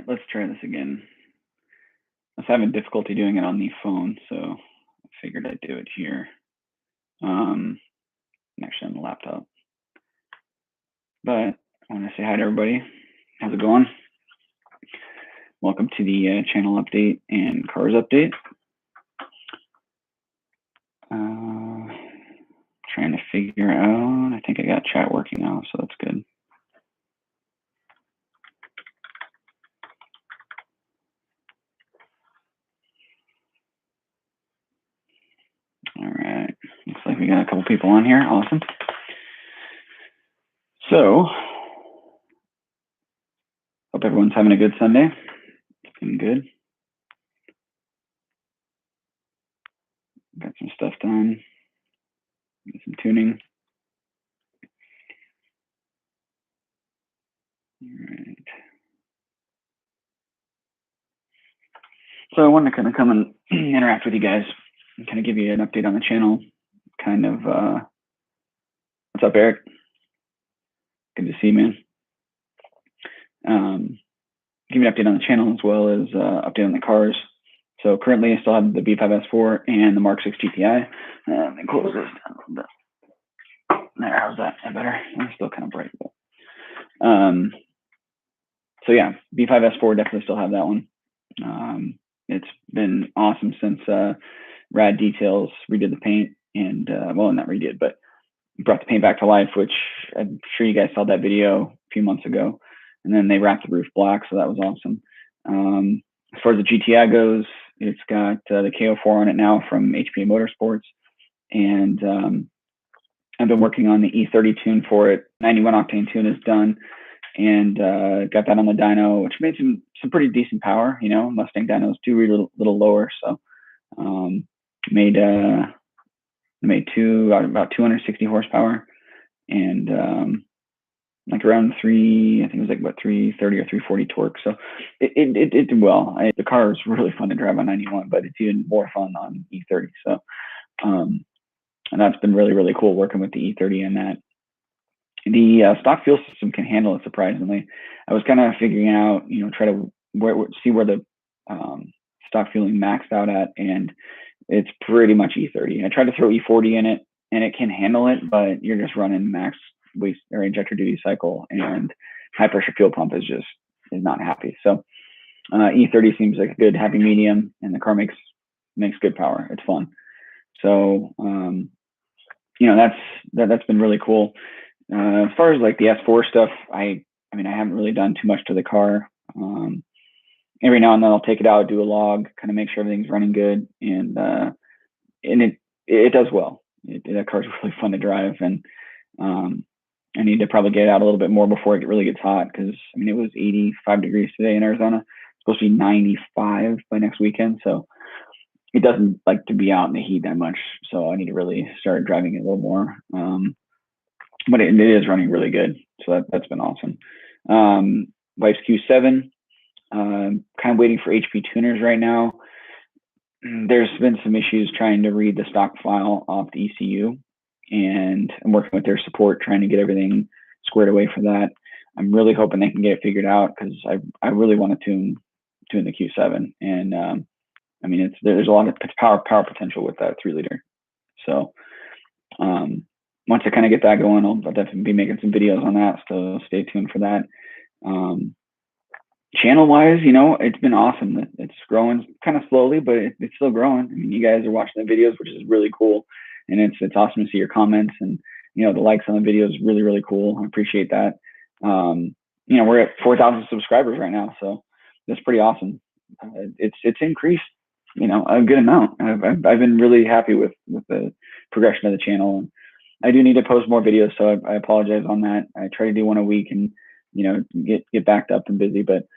right, let's try this again. I was having difficulty doing it on the phone, so I figured I'd do it here. Actually on the laptop. But I want to say hi to everybody. How's it going? Welcome to the channel update and cars update. Trying to figure out, I think I got chat working now, so that's good. All right, looks like we got a couple people on here. Awesome. So, hope everyone's having a good Sunday. It's been good. Got some stuff done. Got some tuning. All right. So I wanted to kind of come and interact with you guys and kind of give you an update on the channel. Kind of, what's up, Eric? Good to see you, man. Give you an update on the channel as well as update on the cars. So currently I still have the B5S4 and the Mark 6 GTI. Let me close this down a little bit. There, how's that? Better? It's still kind of bright. So yeah, B5S4, definitely still have that one. It's been awesome since Rad Details redid the paint and, well, not redid, but brought the paint back to life, which I'm sure you guys saw that video a few months ago. And then they wrapped the roof black, so that was awesome. As far as the GTI goes, it's got the KO4 on it now from HP Motorsports. And I've been working on the E30 tune for it. 91 octane tune is done. And got that on the dyno, which made some pretty decent power. You know, Mustang dynos do read a little lower, so made about 260 horsepower, and like around I think it was like about 330 or 340 torque. So it did well. The car is really fun to drive on 91, but it's even more fun on E30. So and that's been really cool working with the E30 and that. The stock fuel system can handle it, surprisingly. I was kind of figuring out, you know, try to see where the stock fueling maxed out at, and it's pretty much E30. I tried to throw E40 in it, and it can handle it, but you're just running max waste or injector duty cycle, and high pressure fuel pump is not happy. So E30 seems like a good happy medium, and the car makes good power. It's fun. So you know, that's been really cool. As far as like the S4 stuff, I mean, I haven't really done too much to the car. Every now and then I'll take it out, do a log, kind of make sure everything's running good, and it does well. That car's really fun to drive, and I need to probably get it out a little bit more before it really gets hot, because I mean, it was 85 degrees today in Arizona. It's supposed to be 95 by next weekend, so it doesn't like to be out in the heat that much. So I need to really start driving it a little more. But it is running really good, so that's been awesome. Wife's Q7, kind of waiting for HP tuners right now. There's been some issues trying to read the stock file off the ECU, and I'm working with their support trying to get everything squared away for that. I'm really hoping they can get it figured out, because I really want to tune the Q7, and I mean, there's a lot of power potential with that 3-liter. So once I kind of get that going, I'll definitely be making some videos on that, so stay tuned for that. Channel wise, you know, it's been awesome. It's growing kind of slowly, but it's still growing. I mean, you guys are watching the videos, which is really cool, and it's awesome to see your comments, and you know, the likes on the videos is really cool. I appreciate that. You know, we're at 4,000 subscribers right now, so that's pretty awesome. It's increased, you know, a good amount. I've been really happy with the progression of the channel. And I do need to post more videos, so I apologize on that. I try to do one a week and, you know, get backed up and busy, but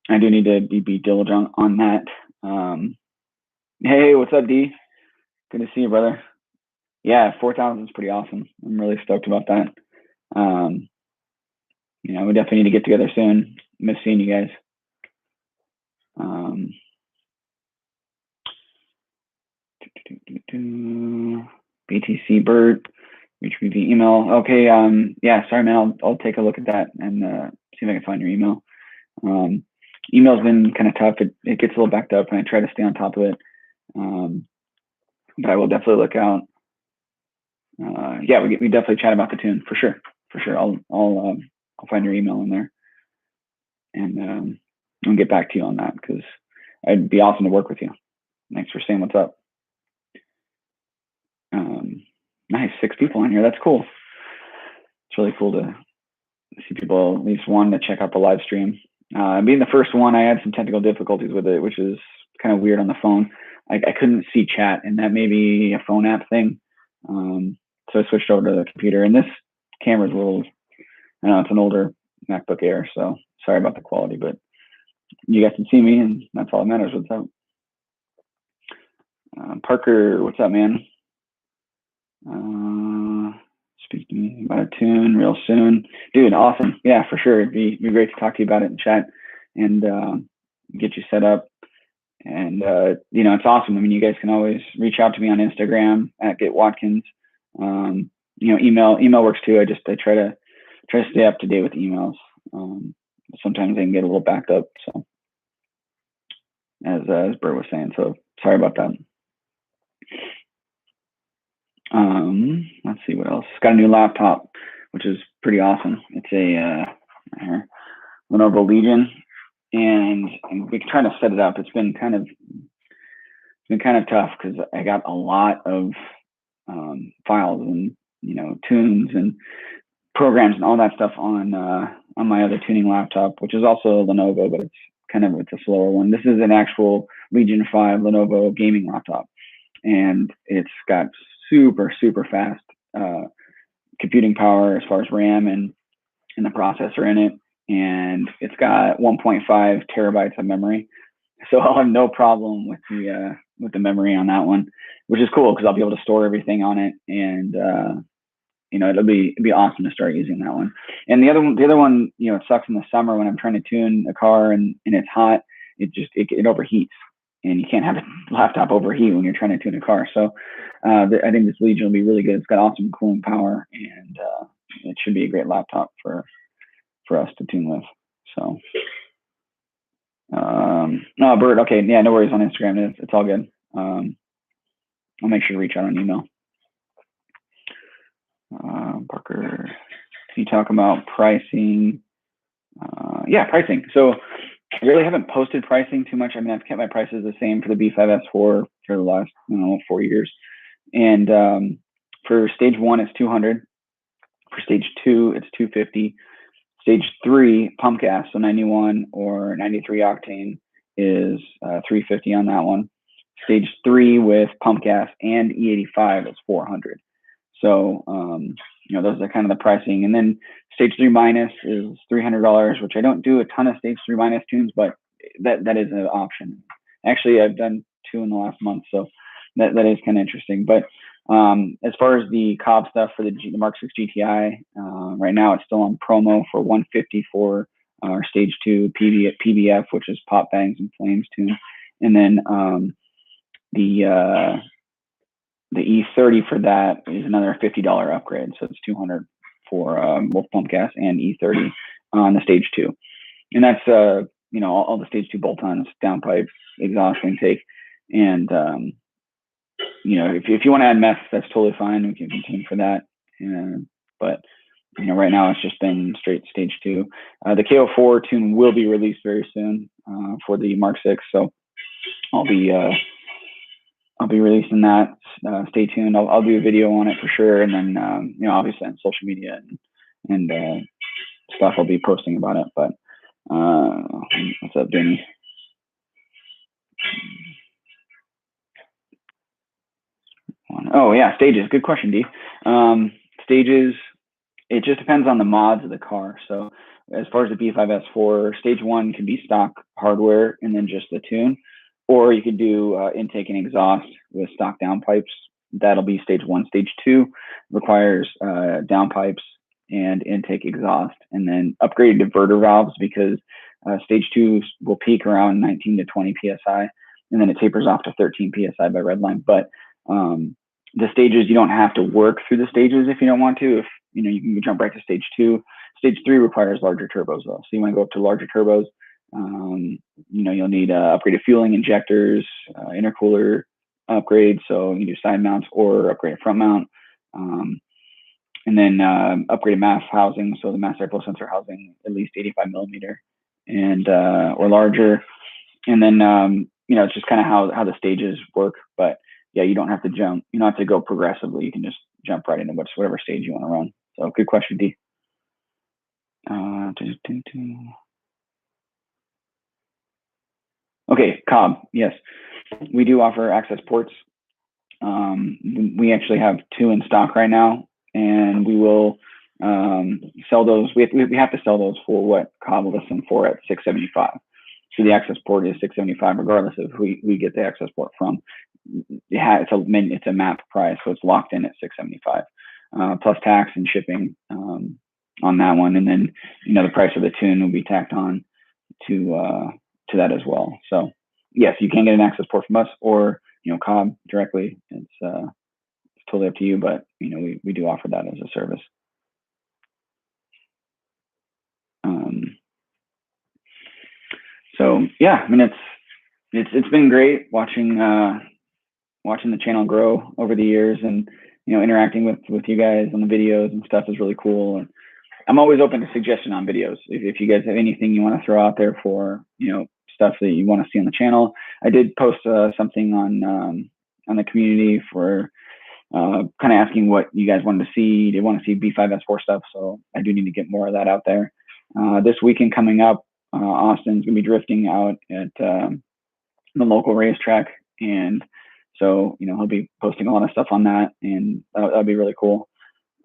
I do need to be diligent on that. Hey, what's up, D? Good to see you, brother. Yeah, 4,000 is pretty awesome. I'm really stoked about that. You know, we definitely need to get together soon. Miss seeing you guys. BTC Bert, reach me via email. Okay, yeah, sorry, man. I'll take a look at that and see if I can find your email. Email's been kind of tough. It gets a little backed up, and I try to stay on top of it. But I will definitely look out. Yeah, we definitely chat about the tune for sure. For sure, I'll find your email in there, and I'll get back to you on that because it'd be awesome to work with you. Thanks for saying what's up. Nice, 6 people on here. That's cool. It's really cool to see people at least one to check out the live stream. Being the first one, I had some technical difficulties with it, which is kind of weird on the phone. I couldn't see chat, and that may be a phone app thing. So I switched over to the computer, and this camera's a little, I know it's an older MacBook Air, so sorry about the quality, but you guys can see me, and that's all that matters. What's up? Parker, what's up, man? Speak to me about a tune real soon. Dude, awesome. Yeah, for sure. It'd be great to talk to you about it in chat and get you set up. And, it's awesome. I mean, you guys can always reach out to me on Instagram at getwatkins. Email works too. I try to stay up to date with emails. Sometimes they can get a little backed up. So as Bert was saying, so sorry about that. Let's see what else. Got a new laptop, which is pretty awesome. It's a Lenovo Legion, and we're trying to set it up. It's been kind of tough because I got a lot of files and tunes and programs and all that stuff on my other tuning laptop, which is also a Lenovo, but it's a slower one. This is an actual Legion 5 Lenovo gaming laptop, and it's got super fast computing power as far as RAM and the processor in it, and it's got 1.5 terabytes of memory, so I'll have no problem with the memory on that one, which is cool because I'll be able to store everything on it, and it'll be awesome to start using that one. And the other one, it sucks in the summer when I'm trying to tune a car and it's hot. It overheats, and you can't have a laptop overheat when you're trying to tune a car. So I think this Legion will be really good. It's got awesome cooling power, and it should be a great laptop for us to tune with. So, no, Bert, okay, yeah, no worries on Instagram. It's all good. I'll make sure to reach out on email. Parker, can you talk about pricing? Yeah, pricing. So I really haven't posted pricing too much. I mean, I've kept my prices the same for the B5S4 for the last 4 years. And for stage 1, it's $200. For stage 2, it's $250. Stage 3, pump gas, so 91 or 93 octane is $350 on that one. Stage 3 with pump gas and E85 is $400. So those are kind of the pricing. And then stage 3 minus is $300, which I don't do a ton of stage 3 minus tunes, but that is an option. Actually, I've done 2 in the last month, so that is kind of interesting. But as far as the Cobb stuff for the Mark 6 GTI, right now it's still on promo for $150 for our stage 2 PBF, which is Pop Bangs and Flames tune. And then the E30 for that is another $50 upgrade, so it's $200 for both pump gas and E30 on the stage 2, and that's all the stage 2 bolt-ons, downpipe, exhaust intake, and if you want to add meth, that's totally fine. We can continue for that, but right now it's just been straight stage 2. The KO4 tune will be released very soon for the Mark 6, so I'll be releasing that. Stay tuned. I'll do a video on it for sure, and then obviously on social media and stuff I'll be posting about it. But what's up, Danny? Oh yeah, stages. Good question, D. Stages. It just depends on the mods of the car. So as far as the B5S4, stage 1 can be stock hardware and then just the tune. Or you could do intake and exhaust with stock downpipes. That'll be stage 1. Stage 2 requires downpipes and intake exhaust, and then upgraded diverter valves, because stage 2 will peak around 19 to 20 psi, and then it tapers off to 13 psi by redline. But the stages, you don't have to work through the stages if you don't want to. If you can jump right to stage 2. Stage 3 requires larger turbos though, so you want to go up to larger turbos. You'll need upgraded fueling injectors, intercooler upgrade, so you can do side mounts or upgraded front mount. And then upgraded MAF housing, so the mass airflow sensor housing at least 85 millimeter and or larger. And then it's just kind of how the stages work. But yeah, you don't have to jump. You don't have to go progressively. You can just jump right into whatever stage you want to run. So good question, D. Okay, Cobb. Yes, we do offer access ports. We actually have 2 in stock right now, and we will sell those. We have to sell those for what Cobb will list them for at $675. So the access port is $675, regardless of who we get the access port from. It's a MAP price, so it's locked in at $675 plus tax and shipping on that one, and then the price of the tune will be tacked on to that as well. So yes, you can get an access port from us or Cobb directly. It's totally up to you, but we do offer that as a service. So yeah, I mean it's been great watching the channel grow over the years, and interacting with you guys on the videos and stuff is really cool. And I'm always open to suggestion on videos. If you guys have anything you want to throw out there for stuff that you want to see on the channel. I did post something on the community for kind of asking what you guys wanted to see. They want to see B5S4 stuff, so I do need to get more of that out there. This weekend coming up, Austin's gonna be drifting out at the local racetrack, and so he'll be posting a lot of stuff on that, and that'll be really cool.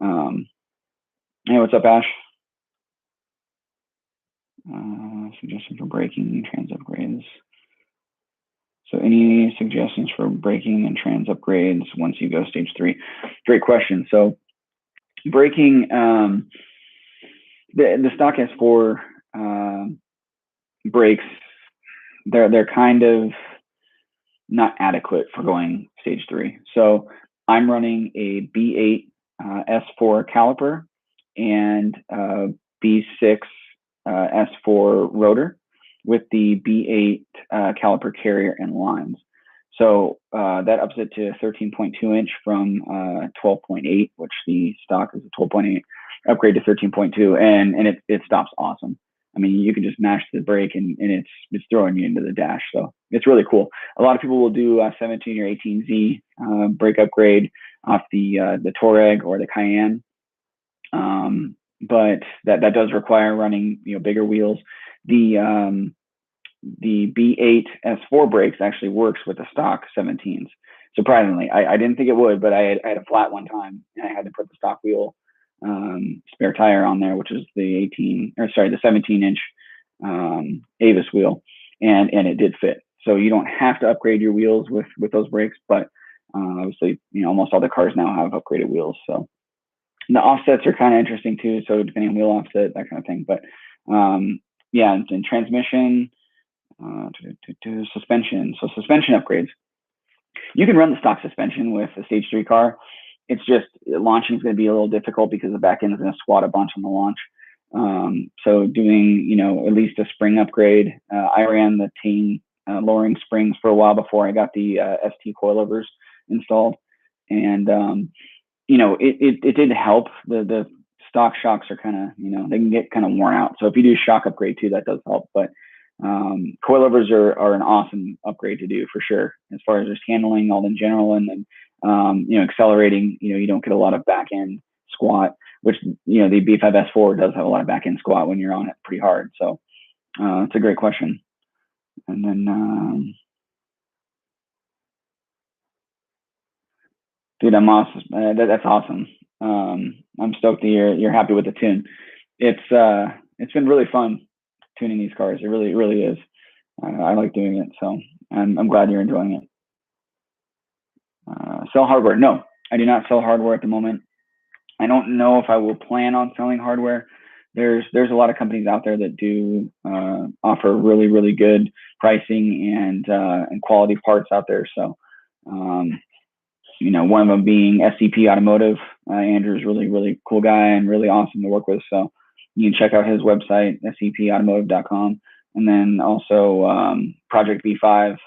Hey, what's up, Ash? Suggestions for braking and trans upgrades. So any suggestions for braking and trans upgrades once you go stage 3? Great question. So braking, the stock S4 brakes, they're kind of not adequate for going stage 3. So I'm running a B8 S4 caliper and B6 S4 rotor with the B8 caliper carrier and lines. So that ups it to 13.2 inch from 12.8, which the stock is a 12.8, upgrade to 13.2, and it stops awesome. I mean, you can just mash the brake and it's throwing you into the dash. So it's really cool. A lot of people will do 17 or 18Z brake upgrade off the Touareg or the Cayenne. But that does require running bigger wheels. The B8 S4 brakes actually works with the stock 17s. Surprisingly, I didn't think it would, but I had a flat one time and I had to put the stock wheel spare tire on there, which is the 17-inch Avis wheel, and it did fit. So you don't have to upgrade your wheels with those brakes, but obviously almost all the cars now have upgraded wheels. So the offsets are kind of interesting too. So depending on wheel offset, that kind of thing. But yeah, and transmission, suspension. So suspension upgrades. You can run the stock suspension with a stage 3 car. It's just launching is going to be a little difficult because the back end is going to squat a bunch on the launch. So doing at least a spring upgrade. I ran the Tane lowering springs for a while before I got the ST coilovers installed, and it did help. The stock shocks are kind of they can get kind of worn out. So if you do shock upgrade too, that does help. But coilovers are an awesome upgrade to do for sure, as far as just handling all in general, and then accelerating. You don't get a lot of back end squat, which the B5S4 does have a lot of back end squat when you're on it pretty hard. So it's a great question. And then dude, I'm awesome. That's awesome. I'm stoked that you're happy with the tune. It's been really fun tuning these cars. It really is. I like doing it, so I'm glad you're enjoying it. Sell hardware? No, I do not sell hardware at the moment. I don't know if I will plan on selling hardware. There's a lot of companies out there that do offer really good pricing and quality parts out there. So one of them being SCP Automotive. Andrew's really cool guy and really awesome to work with. So you can check out his website, scpautomotive.com. and then also Project B5.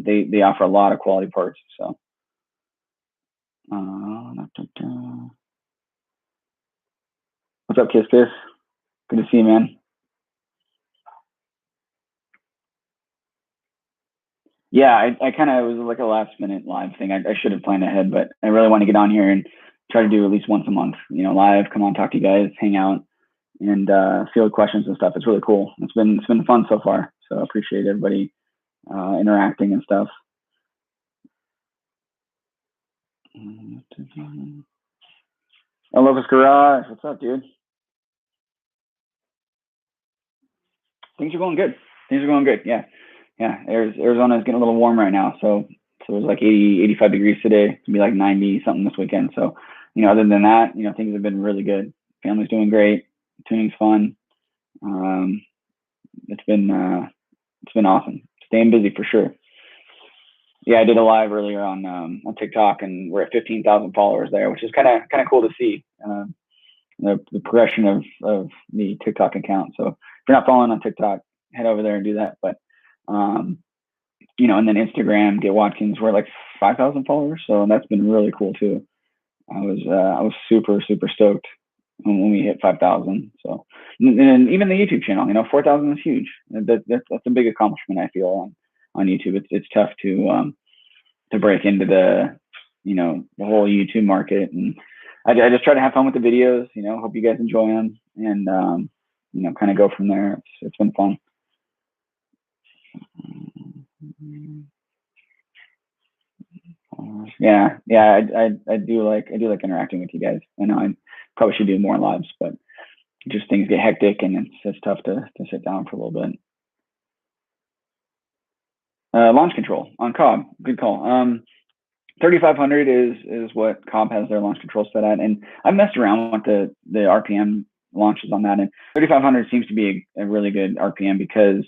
They offer a lot of quality parts. So, what's up, Kiss Kiss? Good to see you, man. Yeah, I kind of, it was like a last minute live thing. I should have planned ahead, but I really want to get on here and try to do at least once a month, live, come on, talk to you guys, hang out, and field questions and stuff. It's really cool. It's been fun so far. So I appreciate everybody interacting and stuff. Elvis Garage, what's up, dude? Things are going good. Things are going good. Yeah, yeah. Arizona is getting a little warm right now, so it was like 80, 85 degrees today. It's gonna be like 90 something this weekend. So, other than that, things have been really good. Family's doing great. Tuning's fun. Um, it's been awesome. Staying busy for sure. Yeah, I did a live earlier on TikTok, and we're at 15,000 followers there, which is kind of cool to see. The progression of the TikTok account. So if you're not following on TikTok, head over there and do that. But and then Instagram, Get Watkins, we're like 5,000 followers, so that's been really cool too. I was super super stoked when we hit 5,000. So, and even the YouTube channel, 4,000 is huge. That's a big accomplishment, I feel, on YouTube. It's tough to break into the whole YouTube market, and I just try to have fun with the videos. Hope you guys enjoy them, and kind of go from there. It's been fun. Yeah. I do like interacting with you guys. I know I probably should do more lives, but just things get hectic, and it's tough to sit down for a little bit. Launch control on Cobb. Good call. 3,500 is what Cobb has their launch control set at, and I messed around with the RPM launches on that, and 3,500 seems to be a really good RPM, because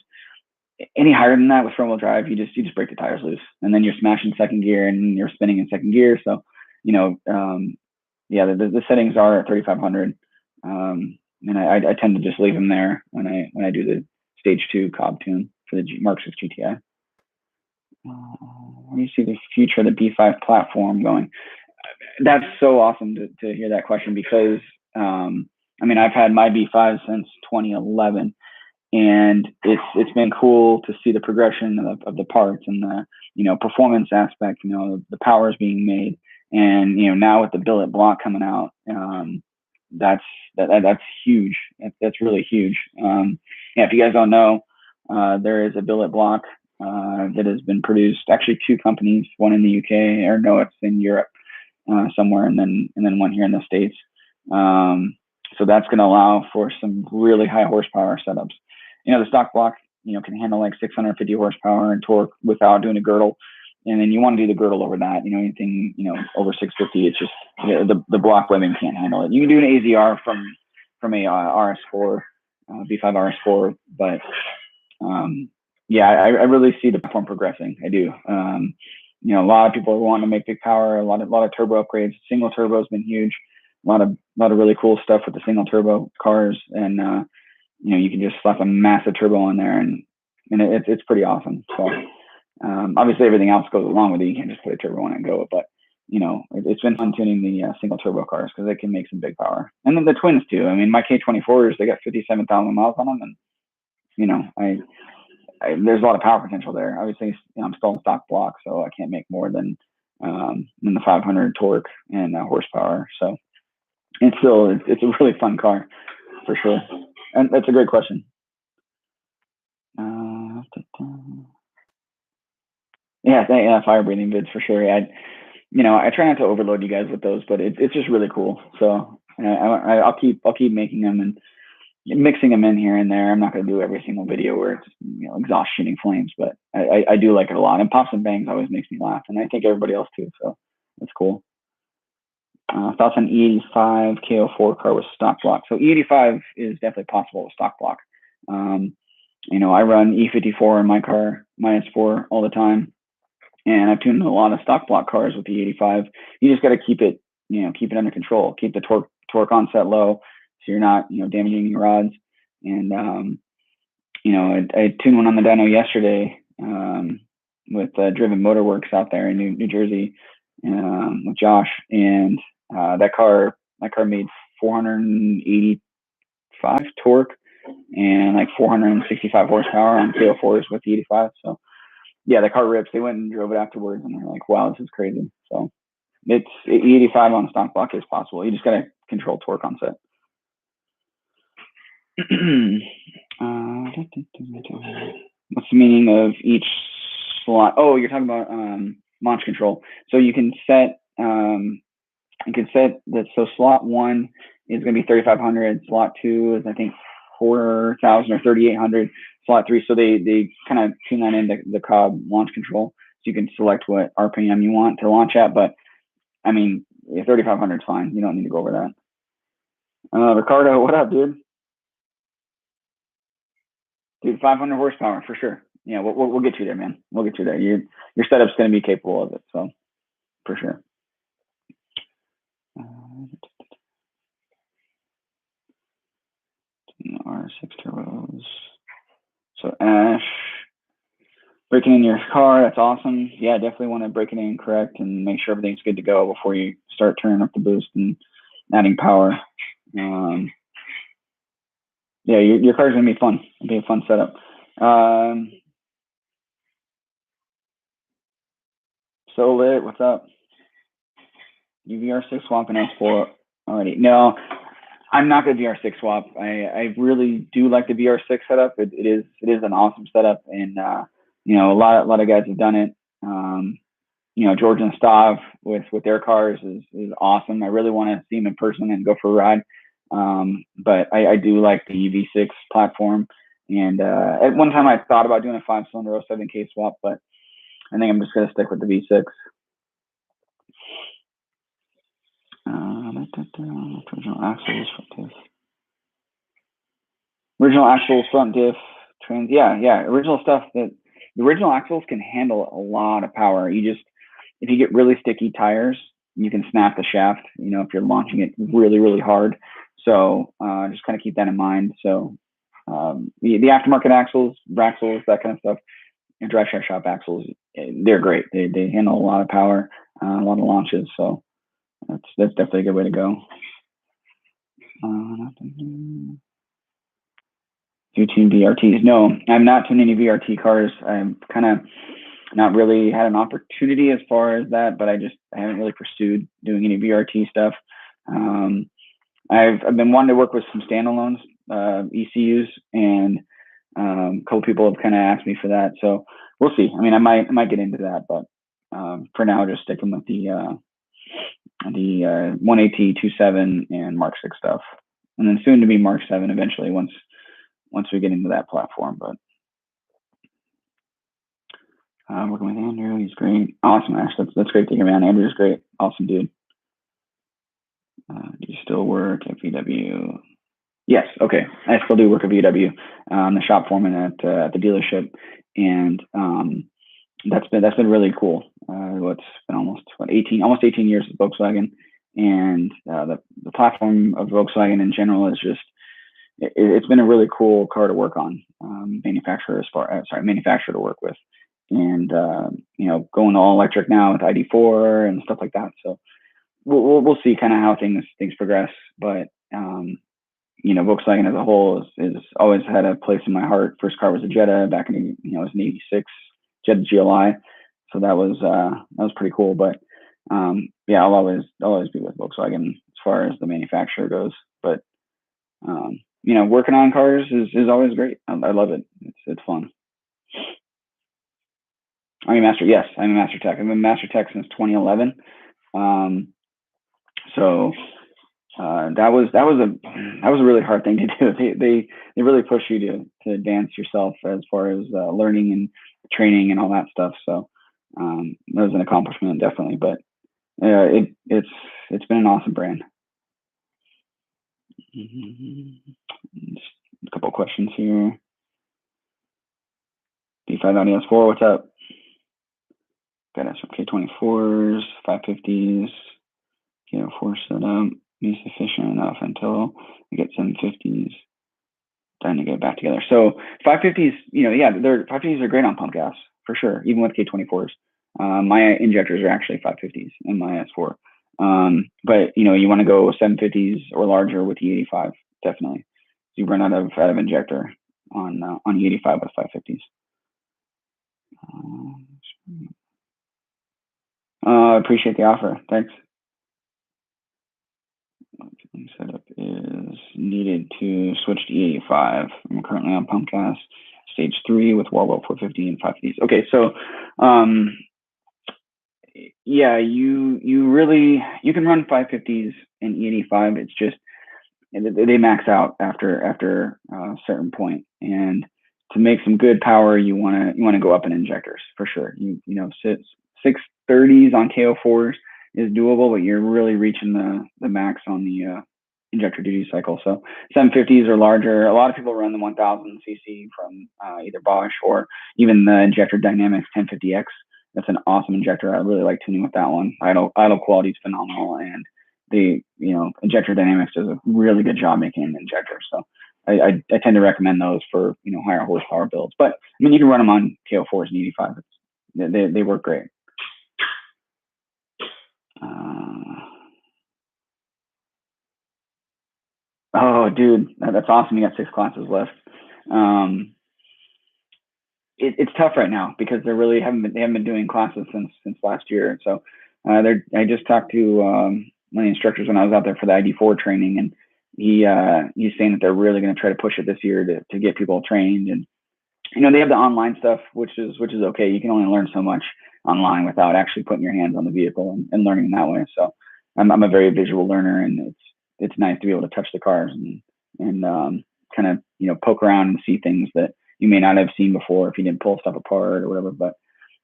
any higher than that with front wheel drive, you just break the tires loose, and then you're smashing second gear and you're spinning in second gear. So, yeah, the settings are at 3,500, and I tend to just leave them there when I do the stage 2 Cobb tune for the Mark 6 GTI. Where do you see the future of the B5 platform going? That's so awesome to hear that question, because I've had my B5 since 2011, and it's been cool to see the progression of the parts and the performance aspect. The power is being made, and now with the billet block coming out, that's huge. That's really huge. Yeah, if you guys don't know, there is a billet block that has been produced. Actually, 2 companies, one in the UK, or no, it's in Europe somewhere, and then one here in the States. So that's going to allow for some really high horsepower setups. The stock block, can handle like 650 horsepower and torque without doing a girdle. And then you want to do the girdle over that, anything, over 650, it's just, the block webbing can't handle it. You can do an AZR from a RS4, B5 RS4, but yeah, I really see the platform progressing. I do. A lot of people want to make big power, a lot of turbo upgrades. Single turbo has been huge. A lot of really cool stuff with the single turbo cars, and you can just slap a massive turbo on there, and it's pretty awesome. So obviously everything else goes along with it. You can't just put a turbo on it and go. But it's been fun tuning the single turbo cars, because they can make some big power. And then the twins too. My K24s, they got 57,000 miles on them, and there's a lot of power potential there. Obviously, I'm still in stock block, so I can't make more than the 500 torque and horsepower. So it's a really fun car for sure. And that's a great question. Yeah, fire breathing vids for sure. I try not to overload you guys with those, but it's just really cool. So I'll keep making them and mixing them in here and there. I'm not going to do every single video where it's exhaust shooting flames, but I do like it a lot. And pops and bangs always makes me laugh, and I think everybody else too. So it's cool. Thoughts on E85 KO4 car with stock block? So E85 is definitely possible with stock block. I run E54 in my car, -4 all the time, and I've tuned a lot of stock block cars with the E85. You just got to keep it under control. Keep the torque onset low, so you're not damaging your rods. And I tuned one on the dyno yesterday with Driven Motorworks out there in New Jersey with Josh, and that car made 485 torque and like 465 horsepower on 304s with the 85. So yeah, the car rips. They went and drove it afterwards, and they're like, "Wow, this is crazy." So it's E85 on stock block is possible. You just gotta control torque on set. What's the meaning of each slot? Oh, you're talking about launch control. So you can set that. So slot 1 is going to be 3,500. Slot 2 is I think 4,000 or 3,800. Slot 3. So they kind of tune that into the Cobb launch control. So you can select what RPM you want to launch at. But I mean, 3,500 is fine. You don't need to go over that. Ricardo, what up, dude? Dude, 500 horsepower for sure. Yeah, we'll get you there, man. We'll get you there. Your setup's going to be capable of it, so for sure. R6 turbos. So Ash, breaking in your car, that's awesome. Yeah, definitely want to break it in correct and make sure everything's good to go before you start turning up the boost and adding power. Yeah, your car's gonna be fun. It'll be a fun setup. So lit, what's up? You VR6 swap and S4 already? No, I'm not gonna VR6 swap. I really do like the VR6 setup. It is an awesome setup, and a lot of guys have done it. George and Stav with their cars is awesome. I really want to see them in person and go for a ride. But I do like the V6 platform. And at one time I thought about doing a 5-cylinder 07K swap, but I think I'm just going to stick with the V6. Original axles, front diff. Original axles, front diff, trans. Yeah. Original stuff. The original axles can handle a lot of power. If you get really sticky tires, you can snap the shaft, if you're launching it really, really hard. So just kind of keep that in mind. So the aftermarket axles, Braxels, that kind of stuff, and drive shaft shop axles, they're great. They handle a lot of power, a lot of launches. So that's definitely a good way to go. Do you tune VRTs? No, I'm not tuning any VRT cars. I'm kind of not really had an opportunity as far as that, but I haven't really pursued doing any VRT stuff. I've been wanting to work with some standalones, ECUs, and a couple people have kind of asked me for that. So we'll see. I mean, I might get into that, but for now, just sticking with the 1AT 2.7 and Mark 6 stuff, and then soon to be Mark 7 eventually once we get into that platform. But working with Andrew, he's great. Awesome, Ash. That's great to hear, man. Andrew's great. Awesome dude. Do you still work at VW? Yes. Okay. I still do work at VW. The shop foreman at the dealership, and that's been really cool. It's been almost 18 years with Volkswagen, and the platform of Volkswagen in general is just it's been a really cool car to work on. Manufacturer to work with, and going all electric now with ID4 and stuff like that. So we'll see kind of how things progress, but Volkswagen as a whole is always had a place in my heart. First car was a Jetta back in it was an '86 Jetta GLI, so that was pretty cool. But yeah, I'll always be with Volkswagen as far as the manufacturer goes. But working on cars is always great. I love it. It's fun. I'm a master. Yes, I'm a master tech. I've been master tech since 2011. So that was a really hard thing to do. They really push you to advance yourself as far as learning and training and all that stuff. So that was an accomplishment, definitely. But it's been an awesome brand. Just a couple of questions here. D5 Audio S4, what's up? Got some K24s, 550s, K04 setup. Be sufficient enough until we get 750s. trying to get it back together. So 550s, yeah, 550s are great on pump gas for sure, even with K24s. My injectors are actually 550s in my S4. But you want to go 750s or larger with the 85, definitely. You run out of injector on the 85 with 550s. Appreciate the offer. Thanks. Setup is needed to switch to E85. I'm currently on pump gas stage 3 with Warwell 450 and 550s. Okay, so yeah, you can run 550s and E85. It's just they max out after a certain point, and to make some good power, you want to go up in injectors for sure. 630s on KO4s is doable, but you're really reaching the max on the injector duty cycle. So 750s or larger. A lot of people run the 1000 cc from either Bosch or even the Injector Dynamics 1050X. That's an awesome injector. I really like tuning with that one. Idle quality is phenomenal, and the Injector Dynamics does a really good job making an injector. So I tend to recommend those for higher horsepower builds. But I mean, you can run them on KO4s and 85. They work great. Oh, dude, that's awesome. You got 6 classes left. It's tough right now because they haven't been doing classes since last year. So I just talked to one of the instructors when I was out there for the ID4 training, and he's saying that they're really going to try to push it this year to get people trained. And they have the online stuff, which is okay. You can only learn so much online without actually putting your hands on the vehicle and learning that way. So I'm a very visual learner, and it's nice to be able to touch the cars and kind of poke around and see things that you may not have seen before if you didn't pull stuff apart or whatever. But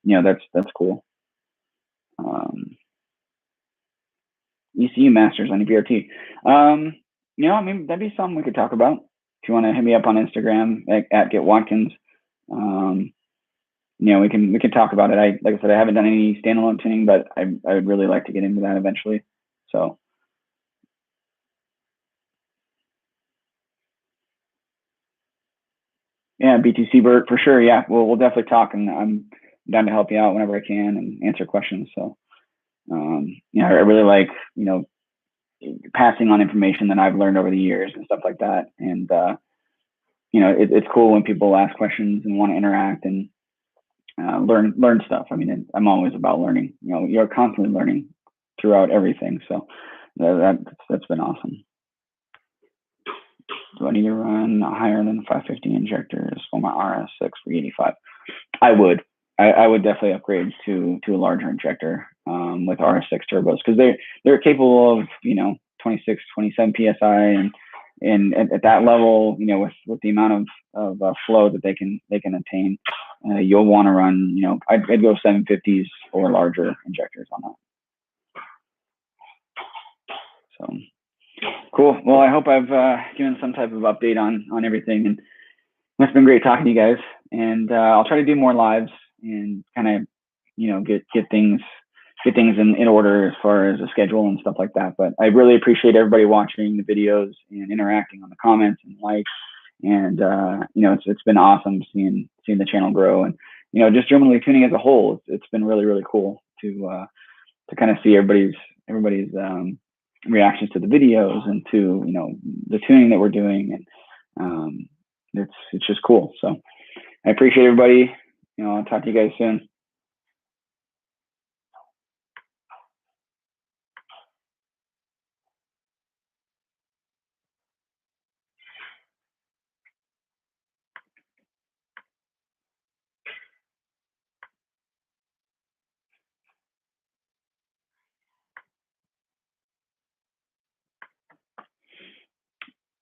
that's cool. ECU masters on your VRT. I mean, that'd be something we could talk about. If you want to hit me up on Instagram at getwatkins, we can talk about it. Like I said, I haven't done any standalone tuning, but I would really like to get into that eventually. So yeah, BTC Bert for sure. Yeah, we'll definitely talk, and I'm down to help you out whenever I can and answer questions. So I really like passing on information that I've learned over the years and stuff like that. And it's cool when people ask questions and want to interact and learn stuff. I mean, I'm always about learning. You're constantly learning throughout everything. So that's been awesome. Do I need to run higher than 550 injectors for my RS6 for 85? I would. I would definitely upgrade to a larger injector with RS6 turbos, because they're capable of 26, 27 psi, and at that level, with the amount of flow that they can attain, you'll want to run. I'd go 750s or larger injectors on that. So cool. Well, I hope I've given some type of update on everything, and it's been great talking to you guys. And I'll try to do more lives and kind of get things in order as far as a schedule and stuff like that. But I really appreciate everybody watching the videos and interacting on the comments and likes. And it's been awesome seeing the channel grow, and just generally tuning as a whole. It's been really, really cool to kind of see everybody's reactions to the videos and to the tuning that we're doing, and it's just cool. So I appreciate everybody. I'll talk to you guys soon.